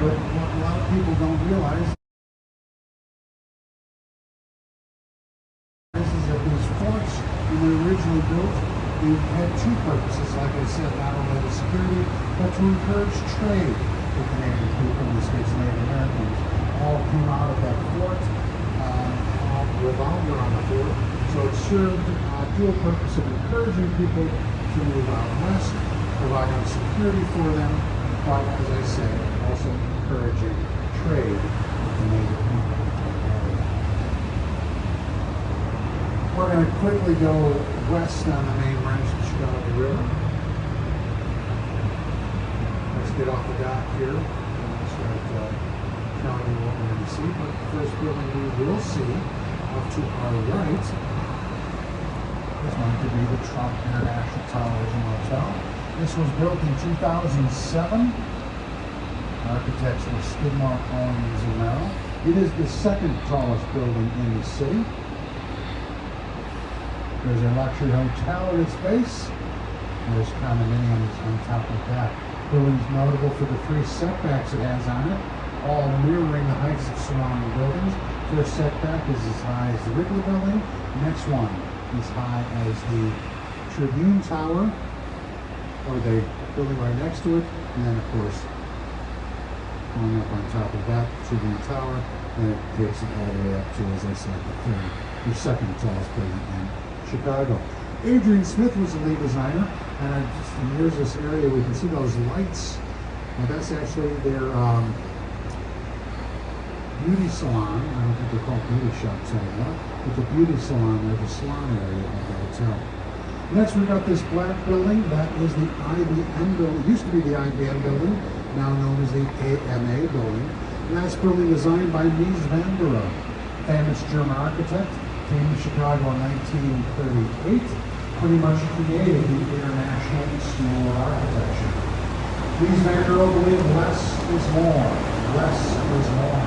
But what a lot of people don't realize is that these forts, when they were originally built, they had two purposes, like I said, not only the security, but to encourage trade with the native people, in this case Native Americans. All came out of that fort, all revolved around the fort, so it served a dual purpose of encouraging people to move out west, providing security for them, but as I said, also encouraging trade with the native people. We're going to quickly go west on the main branch of the Chicago River. Let's get off the dock here and start telling you what we're going to see. But the first building we will see off to our right is going to be the Trump International Television Hotel. This was built in 2007. Architects were Skidmore, Owings and Merrill. It is the second tallest building in the city. There's a luxury hotel at its base. There's condominiums on top of that. Building's notable for the three setbacks it has on it, all mirroring the heights of surrounding buildings. First setback is as high as the Wrigley Building. Next one as high as the Tribune Tower, or the building right next to it. And then, of course, going up on top of that Tribune Tower, and it takes it all the way up to, as I said, the second tallest building in Chicago. Adrian Smith was the lead designer, and here's this area we can see those lights. Now that's actually their beauty salon. I don't think they're called beauty shops anymore, but the beauty salon or the salon area of the hotel. Next we got this black building. That is the IBM building. It used to be the IBM building, now known as the AMA building. And that's building designed by Mies van der Rohe, famous German architect. Came to Chicago in 1938, pretty much created the International School of Architecture. Mies van der Rohe believed less is more. Less is more.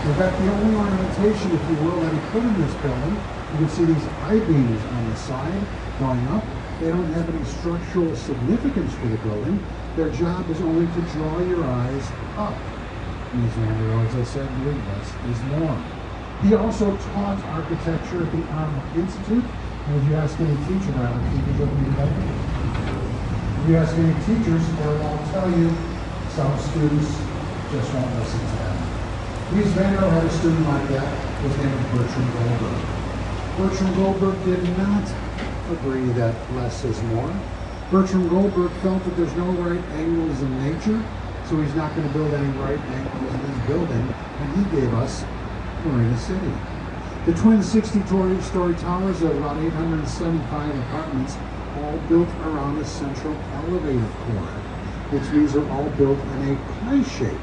In fact, the only ornamentation, if you will, that he put in this building, you can see these I-beams on the side going up. They don't have any structural significance for the building. Their job is only to draw your eyes up. Mies van der Rohe, as I said, believed less is more. He also taught architecture at the Arnold Institute. And if you ask any teacher, if you ask any teachers, they'll all tell you some students just won't listen to them. Mies van der Rohe had a student like that. His name was Bertram Goldberg. Bertram Goldberg did not agree that less is more. Bertram Goldberg felt that there's no right angles in nature, so he's not going to build any right angles in his building, and he gave us Marina City. The twin 60-story towers of about 875 apartments, all built around a central elevator core, which means they're all built in a pie shape,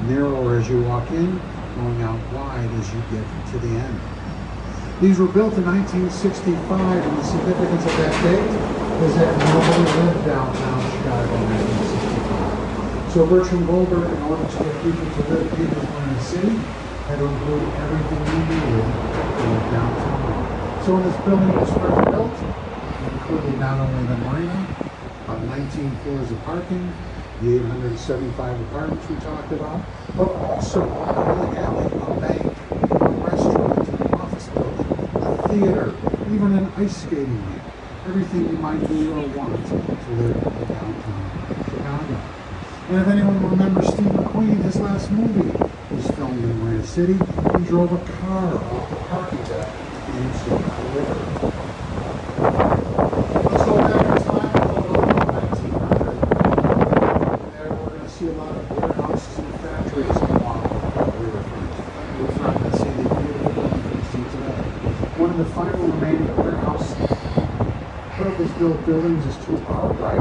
narrower as you walk in, going out wide as you get to the end. These were built in 1965, and the significance of that date is that nobody lived downtown Chicago in 1965. So Bertram Goldberg, in order to get people to live in the city, had to include everything you needed in the downtown. So when this building was first built, it included not only the marina, about 19 floors of parking, the 875 apartments we talked about, but also a bowling alley, a bank, a restaurant, an office building, a theater, even an ice skating rink. Everything you might need or want to live in downtown Chicago. And if anyone remembers Steve McQueen, his last movie was filmed in Marina City. He drove a car off the parking deck into the river. Let's go back in time a little bit about 1900. There we're going to see a lot of warehouses and factories along the riverfront. We're not going to see the beautiful buildings we see today. One of the final remaining warehouse purpose-built buildings is to our right.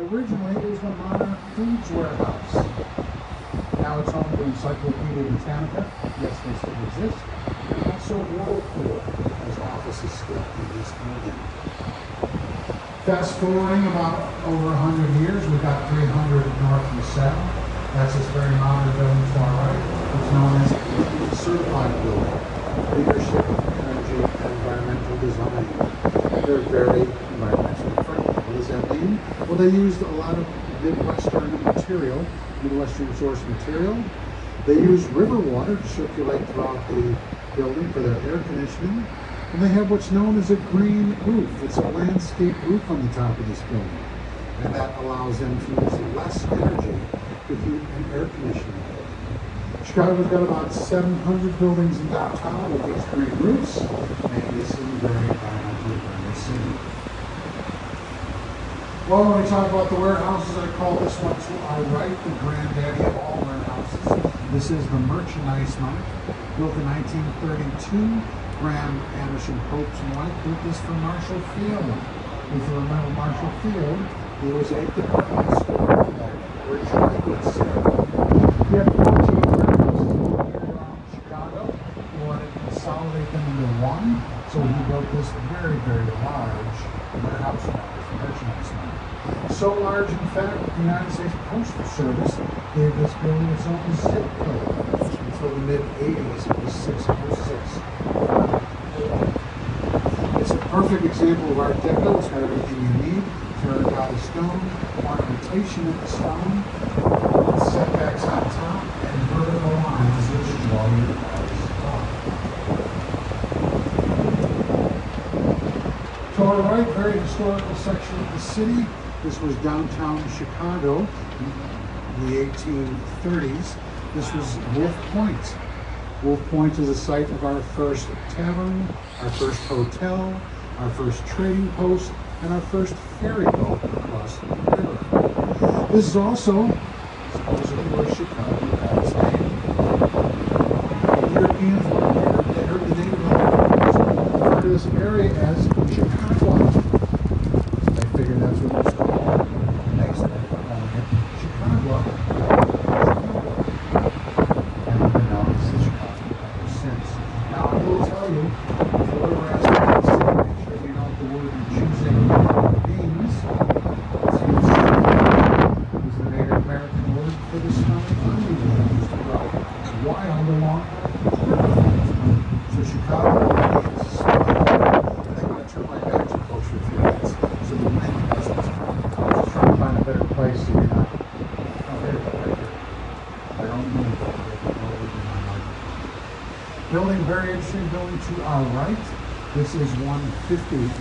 Originally, it was the Monarch Foods Warehouse. Now it's home to Encyclopedia Britannica. Yes, they still exist. And also Whirlpool, as offices still in this building. Fast forwarding about over 100 years, we've got 300 North and South. That's this very modern building to our right. It's known as the Certified Building. Leadership, Energy, and Environmental Design. They're very Well, they used a lot of Midwestern material, Midwestern source material. They used river water to circulate throughout the building for their air conditioning. And they have what's known as a green roof. It's a landscape roof on the top of this building. And that allows them to use less energy to heat and air conditioning. Chicago's got about 700 buildings in downtown with these green roofs, making the city very environmentally friendly city. Well, when we talk about the warehouses, I call this one to our right the granddaddy of all warehouses. This is the Merchandise Mart, built in 1932. Graham Anderson Popes and White built this for Marshall Field. If you remember Marshall Field, he was a department store where dry goods sold. He had 14 warehouses around Chicago. He wanted to consolidate them into one, so he built this very, very large warehouse merchandise mart. So large, in fact, the United States Postal Service gave this building its own zip code. Until the mid-80s, it was 606. It's a perfect example of Art Deco. It's got everything you need: terracotta stone, ornamentation of the stone, setbacks on top, and vertical lines which draw your eyes up. To our right, very historical section of the city. This was downtown Chicago in the 1830s. This was Wolf Point. Wolf Point is the site of our first tavern, our first hotel, our first trading post, and our first ferry boat across the river. This is also supposedly where Chicago got its name. Europeans, when they heard the name of the referred to this area as Chicago. They figured that's what it was called. Next, they were calling it Chicago. Building, very interesting building to our right. This is 150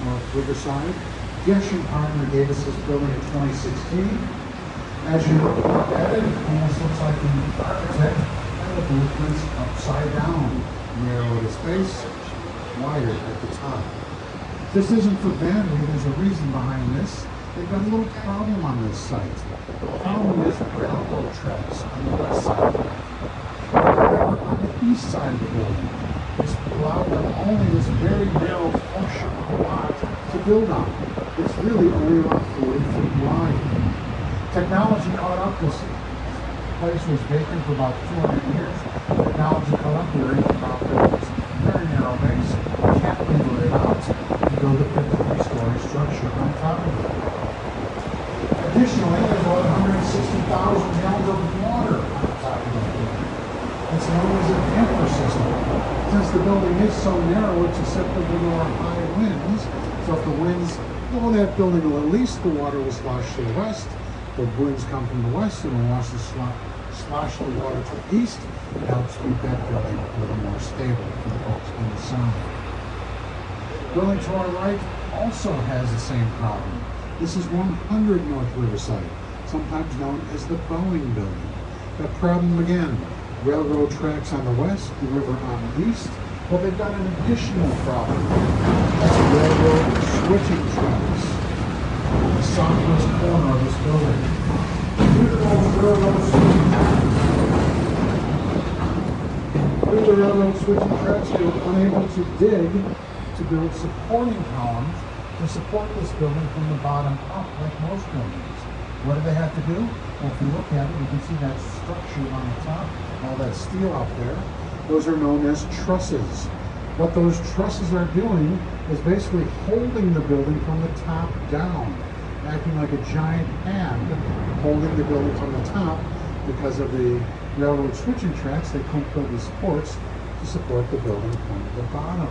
North Riverside. Geshen Partner gave us this building in 2016. As you look at it, it almost looks like the architect had the blueprints upside down. Narrow at its base, wider at the top. This isn't for vanity, there's a reason behind this. They've got a little problem on this site. The problem is railroad tracks on the west side. On the east side of the building, it's allowed them only this very narrow portion of the lot to build on. It's really only about 40 feet wide. Technology caught up. This place was vacant for about 200 years. Technology caught up. We're in about this very narrow base. Can't lever it out to build a 53-story structure on top of it. Additionally, there's about 160,000 gallons of water on top of the building. It's known as an anchor system. Since the building is so narrow, it's susceptible to our high winds. So if the winds blow that building a little east, the water will slosh to the west. The winds come from the west and will wash the slosh the water to the east. It helps keep that building a little more stable for the folks in the sound. Building to our right also has the same problem. This is 100 North Riverside, sometimes known as the Boeing Building. That problem again. Railroad tracks on the west, the river on the east. Well, they've got an additional problem. That's railroad switching tracks on the southwest corner of this building. Due to the railroad switching tracks, they were unable to dig to build supporting columns to support this building from the bottom up, like most buildings. What do they have to do? Well, if you look at it, you can see that structure on the top, all that steel out there. Those are known as trusses. What those trusses are doing is basically holding the building from the top down, acting like a giant hand holding the building from the top. Because of the railroad switching tracks, they couldn't build the supports to support the building from the bottom.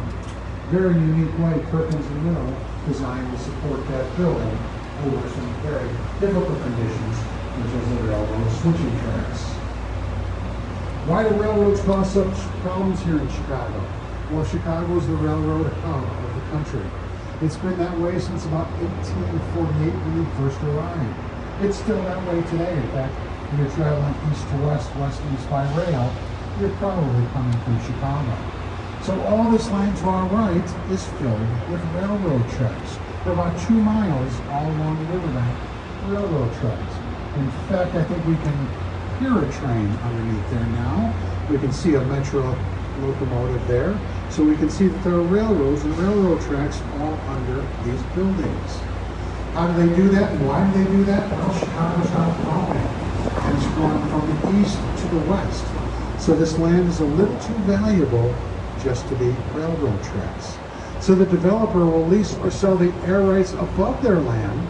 Very unique way Perkins & Will designed to support that building over some very difficult conditions, which was the railroad switching tracks. Why do railroads cause such problems here in Chicago? Well, Chicago is the railroad hub of the country. It's been that way since about 1848 when we first arrived. It's still that way today. In fact, if you're traveling east to west, west to east by rail, you're probably coming through Chicago. So all this land to our right is filled with railroad tracks. For about 2 miles all along the riverbank, railroad tracks. In fact, I think we can hear a train underneath there now. We can see a metro locomotive there. So we can see that there are railroads and railroad tracks all under these buildings. How do they do that and why do they do that? Well, Chicago's not growing. And it's growing from the east to the west. So this land is a little too valuable just to be railroad tracks. So the developer will lease or sell the air rights above their land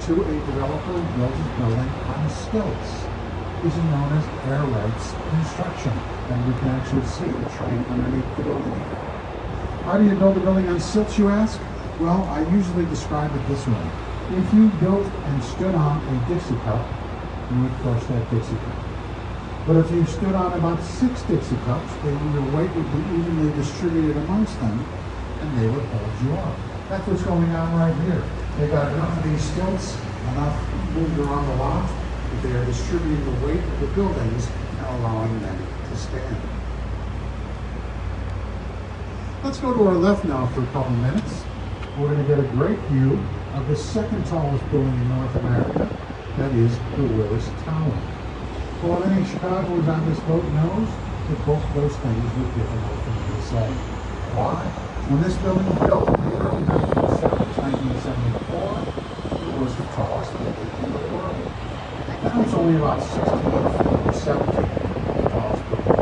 to a developer who builds his building on stilts. This is known as air rights construction. And we can actually see the train underneath the building. How do you build a building on stilts, you ask? Well, I usually describe it this way. If you built and stood on a Dixie cup, you would crush that Dixie cup. But if you stood on about 6 Dixie cups, then your weight would be evenly distributed amongst them, and they would hold you up. That's what's going on right here. They got enough of these stilts, enough moved around the lot, that they are distributing the weight of the buildings and allowing them to stand. Let's go to our left now for a couple minutes. We're going to get a great view of the second tallest building in North America, that is the Willis Tower. Well, any Chicagoans on this boat knows that both of those things were difficult for me to say. Why? When this building was built in the early 1974, it was the tallest building in the world. Now it's only about 16 feet, 17 feet, the tallest building.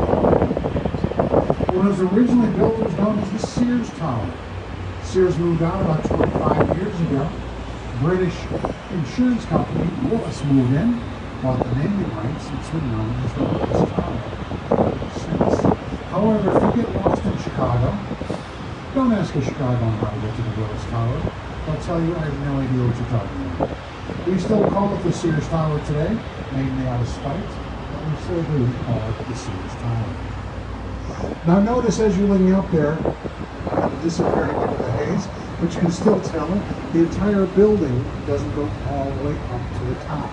When it was originally built, it was known as the Sears Tower. Sears moved out about 25 years ago. British insurance company Willis moved in, bought the naming rights, and it's been known as the Willis Tower since. However, if you get lost in Chicago, don't ask a Chicagoan how to get to the Willis Tower. They'll tell you I have no idea what you're talking about. We still call it the Sears Tower today, mainly out of spite, but we still do call it the Sears Tower. Now notice as you're looking up there, disappearing into the haze, but you can still tell the entire building doesn't go all the way up to the top.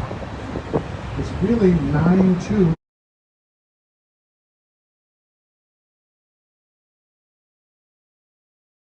It's really 9 tubes.